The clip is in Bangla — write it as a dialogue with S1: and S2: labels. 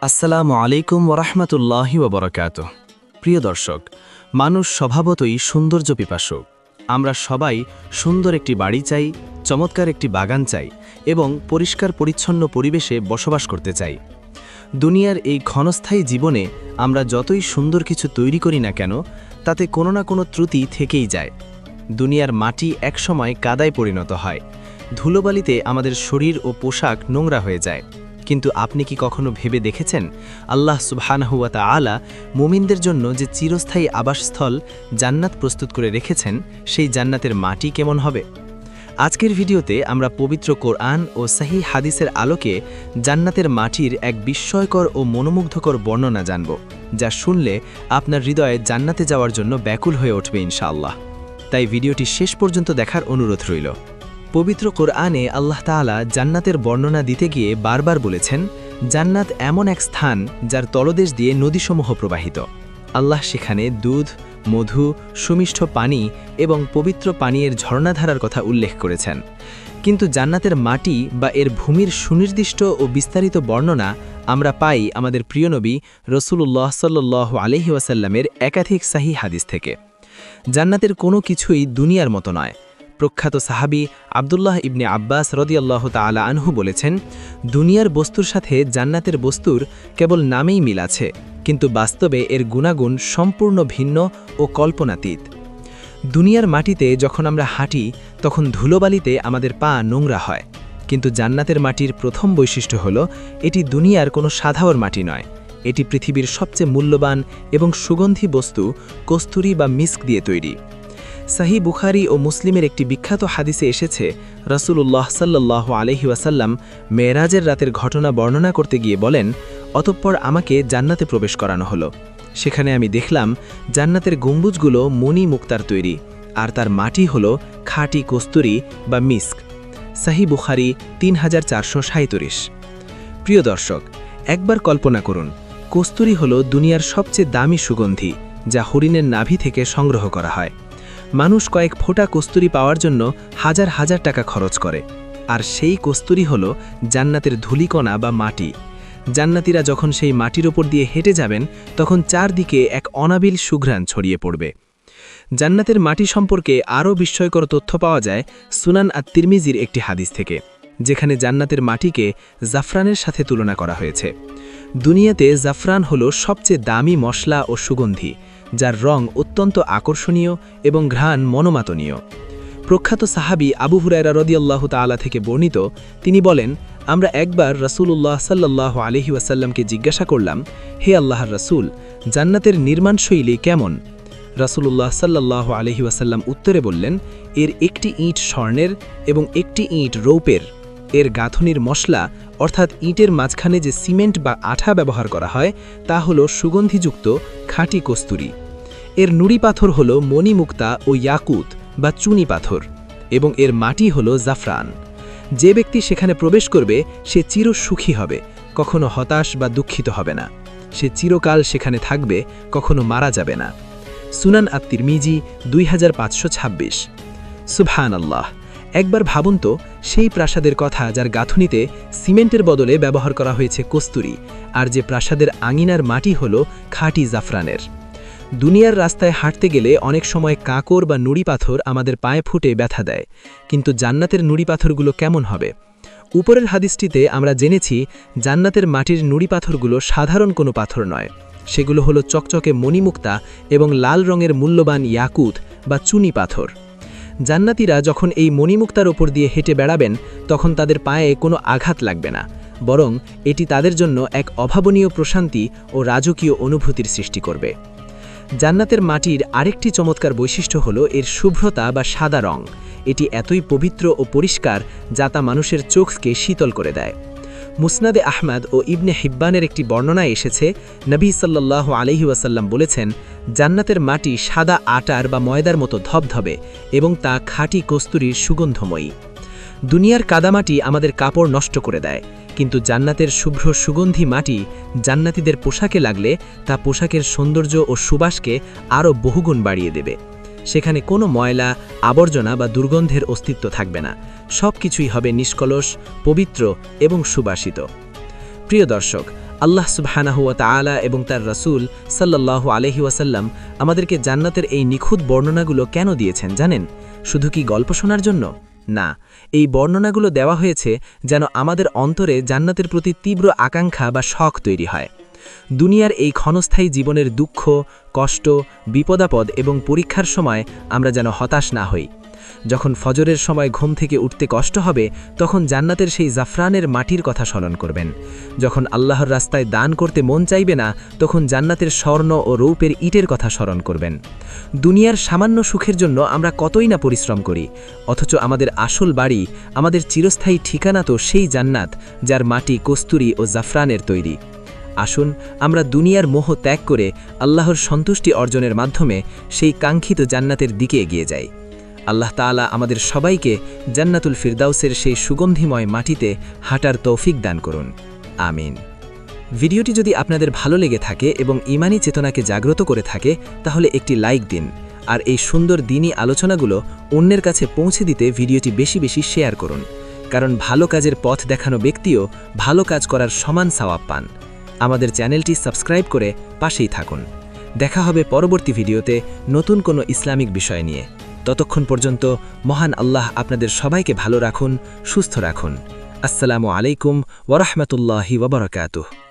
S1: আসসালামু আলাইকুম ওরহমতুল্লাহি ওবরাকাতুহ। প্রিয় দর্শক, মানুষ স্বভাবতই সৌন্দর্য পিপাসু। আমরা সবাই সুন্দর একটি বাড়ি চাই, চমৎকার একটি বাগান চাই এবং পরিষ্কার পরিচ্ছন্ন পরিবেশে বসবাস করতে চাই। দুনিয়ার এই ক্ষণস্থায়ী জীবনে আমরা যতই সুন্দর কিছু তৈরি করি না কেন, তাতে কোনো না কোনো ত্রুটি থেকেই যায়। দুনিয়ার মাটি একসময় কাদায় পরিণত হয়, ধুলোবালিতে আমাদের শরীর ও পোশাক নোংরা হয়ে যায়। কিন্তু আপনি কি কখনো ভেবে দেখেছেন আল্লাহ সুবহানাহু ওয়া তাআলা মুমিনদের জন্য যে চিরস্থায়ী আবাসস্থল জান্নাত প্রস্তুত করে রেখেছেন, সেই জান্নাতের মাটি কেমন হবে? আজকের ভিডিওতে আমরা পবিত্র কোরআন ও সহিহ হাদিসের আলোকে জান্নাতের মাটির এক বিস্ময়কর ও মনোমুগ্ধকর বর্ণনা জানব, যা শুনলে আপনার হৃদয়ে জান্নাতে যাওয়ার জন্য ব্যাকুল হয়ে উঠবে ইনশাআল্লাহ। তাই ভিডিওটি শেষ পর্যন্ত দেখার অনুরোধ রইল। পবিত্র কোরআনে আল্লাহ তাআলা জান্নাতের বর্ণনা দিতে গিয়ে বারবার বলেছেন, জান্নাত এমন এক স্থান যার তলদেশ দিয়ে নদীসমূহ প্রবাহিত। আল্লাহ সেখানে দুধ, মধু, সুমিষ্ঠ পানি এবং পবিত্র পানীয়ের ঝর্ণাধারার কথা উল্লেখ করেছেন। কিন্তু জান্নাতের মাটি বা এর ভূমির সুনির্দিষ্ট ও বিস্তারিত বর্ণনা আমরা পাই আমাদের প্রিয় নবী রাসূলুল্লাহ সাল্লাল্লাহু আলাইহি ওয়াসাল্লামের একাধিক সহিহ হাদিস থেকে। জান্নাতের কোনো কিছুই দুনিয়ার মতো নয়। প্রখ্যাত সাহাবী আব্দুল্লাহ ইবনে আব্বাস রাদিয়াল্লাহু তাআলা আনহু বলেছেন, দুনিয়ার বস্তুর সাথে জান্নাতের বস্তুর কেবল নামেই মিল আছে, কিন্তু বাস্তবে এর গুণাগুণ সম্পূর্ণ ভিন্ন ও কল্পনাতীত। দুনিয়ার মাটিতে যখন আমরা হাঁটি তখন ধুলোবালিতে আমাদের পা নোংরা হয়, কিন্তু জান্নাতের মাটির প্রথম বৈশিষ্ট্য হল এটি দুনিয়ার কোনো সাধারণ মাটি নয়। এটি পৃথিবীর সবচেয়ে মূল্যবান এবং সুগন্ধি বস্তু কস্তুরী বা মিস্ক দিয়ে তৈরি। সহিহ বুখারী ও মুসলিমের একটি বিখ্যাত হাদিসে এসেছে, রাসূলুল্লাহ সাল্লাল্লাহু আলাইহি ওয়াসাল্লাম মেরাজের রাতের ঘটনা বর্ণনা করতে গিয়ে বলেন, অতঃপর আমাকে জান্নাতে প্রবেশ করানো হলো। সেখানে আমি দেখলাম জান্নাতের গম্বুজগুলো মণি মুক্তার তৈরি, আর তার মাটি হল খাঁটি কস্তুরী বা মিস্ক। সহিহ বুখারী 3437। প্রিয় দর্শক, একবার কল্পনা করুন, কস্তুরী হল দুনিয়ার সবচেয়ে দামি সুগন্ধি, যা হরিণের নাভি থেকে সংগ্রহ করা হয়। মানুষ কয়েক ফোঁটা কস্তুরী পাওয়ার জন্য হাজার হাজার টাকা খরচ করে, আর সেই কস্তুরী হল জান্নাতের ধূলিকণা বা মাটি। জান্নাতীরা যখন সেই মাটির ওপর দিয়ে হেঁটে যাবেন, তখন চারদিকে এক অনাবিল সুঘ্রাণ ছড়িয়ে পড়বে। জান্নাতের মাটি সম্পর্কে আরও বিস্ময়কর তথ্য পাওয়া যায় সুনান আত-তিরমিজির একটি হাদিস থেকে, যেখানে জান্নাতের মাটিকে জাফরানের সাথে তুলনা করা হয়েছে। দুনিয়াতে জাফরান হল সবচেয়ে দামি মশলা ও সুগন্ধি, যার রং অত্যন্ত আকর্ষণীয় এবং ঘ্রাণ মনোমাতনীয়। প্রখ্যাত সাহাবী আবু হুরায়রা রাদিয়াল্লাহু তাআলা থেকে বর্ণিত, তিনি বলেন, আমরা একবার রাসূলুল্লাহ সাল্লাল্লাহু আলাইহি ওয়াসাল্লামকে জিজ্ঞাসা করলাম, হে আল্লাহর রাসূল, জান্নাতের নির্মাণশৈলী কেমন? রাসূলুল্লাহ সাল্লাল্লাহু আলাইহি ওয়াসাল্লাম উত্তরে বললেন, এর একটি ইঁট স্বর্ণের এবং একটি ইঁট রৌপের। এর গাঁথনির মশলা অর্থাৎ ইঁটের মাঝখানে যে সিমেন্ট বা আঠা ব্যবহার করা হয়, তা হল সুগন্ধিযুক্ত খাঁটি কস্তুরী। এর নুড়ি পাথর হল মণিমুক্তা ও ইয়াকুত বা চুনি পাথর, এবং এর মাটি হল জাফরান। যে ব্যক্তি সেখানে প্রবেশ করবে সে চির সুখী হবে, কখনো হতাশ বা দুঃখিত হবে না। সে চিরকাল সেখানে থাকবে, কখনো মারা যাবে না। সুনান আত-তিরমিজি 2526। সুবহানাল্লাহ! একবার ভাবুন তো, সেই প্রাসাদের কথা যার গাঁথনিতে সিমেন্টের বদলে ব্যবহার করা হয়েছে কস্তুরী, আর যে প্রাসাদের আঙিনার মাটি হল খাঁটি জাফরানের। দুনিয়ার রাস্তায় হাঁটতে গেলে অনেক সময় কাঁকর বা নুড়ি পাথর আমাদের পায়ে ফুটে ব্যথা দেয়, কিন্তু জান্নাতের নুড়ি পাথরগুলো কেমন হবে? উপরের হাদিসটিতে আমরা জেনেছি জান্নাতের মাটির নুড়ি পাথরগুলো সাধারণ কোনো পাথর নয়, সেগুলো হলো চকচকে মণিমুক্তা এবং লাল রঙের মূল্যবান ইয়াকুত বা চুনি পাথর। জান্নাতীরা যখন এই মণিমুক্তার ওপর দিয়ে হেঁটে বেড়াবেন, তখন তাদের পায়ে কোনো আঘাত লাগবে না, বরং এটি তাদের জন্য এক অভাবনীয় প্রশান্তি ও রাজকীয় অনুভূতির সৃষ্টি করবে। জান্নাতের মাটির আরেকটি চমৎকার বৈশিষ্ট্য হল এর শুভ্রতা বা সাদা রং। এটি এতই পবিত্র ও পরিষ্কার যা তা মানুষের চোখকে শীতল করে দেয়। মুসনাদে আহমদ ও ইবনে হিব্বানের একটি বর্ণনায় এসেছে, নবী সাল্লাল্লাহু আলাইহি ওয়াসাল্লাম বলেছেন, জান্নাতের মাটি সাদা আটার বা ময়দার মতো ধবধবে এবং তা খাঁটি কস্তুরীর সুগন্ধময়ী। দুনিয়ার কাদামাটি আমাদের কাপড় নষ্ট করে দেয়, কিন্তু জান্নাতের শুভ্র সুগন্ধি মাটি জান্নাতীদের পোশাকে লাগলে তা পোশাকের সৌন্দর্য ও সুবাসকে আরও বহুগুণ বাড়িয়ে দেবে। সেখানে কোনো ময়লা, আবর্জনা বা দুর্গন্ধের অস্তিত্ব থাকবে না। সব কিছুই হবে নিষ্কলুষ, পবিত্র এবং সুবাসিত। প্রিয় দর্শক,
S2: আল্লাহ সুবহানাহু ওয়া তাআলা এবং তার রাসূল সাল্লাল্লাহু আলাইহি ওয়াসাল্লাম আমাদেরকে জান্নাতের এই নিখুঁত বর্ণনাগুলো কেন দিয়েছেন জানেন? শুধু কি গল্প শোনার জন্য? না, এই বর্ণনাগুলো দেওয়া হয়েছে যেন আমাদের অন্তরে জান্নাতের প্রতি তীব্র আকাঙ্ক্ষা বা শখ তৈরি হয়। দুনিয়ার এই ক্ষণস্থায়ী জীবনের দুঃখ, কষ্ট, বিপদাপদ এবং পরীক্ষার সময় আমরা যেন হতাশ না হই। যখন ফজরের সময় ঘুম থেকে উঠতে কষ্ট হবে, তখন জান্নাতের সেই জাফরানের মাটির কথা স্মরণ করবেন। যখন আল্লাহর রাস্তায় দান করতে মন চাইবে না, তখন জান্নাতের স্বর্ণ ও রৌপের ইটের কথা স্মরণ করবেন। দুনিয়ার সামান্য সুখের জন্য আমরা কতই না পরিশ্রম করি, অথচ আমাদের আসল বাড়ি, আমাদের চিরস্থায়ী ঠিকানা তো সেই জান্নাত, যার মাটি কস্তুরী ও জাফরানের তৈরি। আসুন আমরা দুনিয়ার মোহ ত্যাগ করে আল্লাহর সন্তুষ্টি অর্জনের মাধ্যমে সেই কাঙ্ক্ষিত জান্নাতের দিকে এগিয়ে যাই। আল্লাহ তাআলা আমাদের সবাইকে জান্নাতুল ফিরদাউসের সেই সুগন্ধিময় মাটিতে হাঁটার তৌফিক দান করুন। আমিন। ভিডিওটি যদি আপনাদের ভালো লেগে থাকে এবং ঈমানি চেতনাকে জাগ্রত করে থাকে, তাহলে একটি লাইক দিন, আর এই সুন্দর দ্বীনি আলোচনাগুলো অন্যের কাছে পৌঁছে দিতে ভিডিওটি বেশি বেশি শেয়ার করুন, কারণ ভালো কাজের পথ দেখানো ব্যক্তিও ভালো কাজ করার সমান সওয়াব পান। আমাদের চ্যানেলটি সাবস্ক্রাইব করে পাশেই থাকুন। দেখা হবে পরবর্তী ভিডিওতে নতুন কোনো ইসলামিক বিষয় নিয়ে। ততক্ষণ পর্যন্ত মহান আল্লাহ আপনাদের সবাইকে ভালো রাখুন, সুস্থ রাখুন। আসসালামু আলাইকুম ওয়া রাহমাতুল্লাহি ওয়া বারাকাতুহু।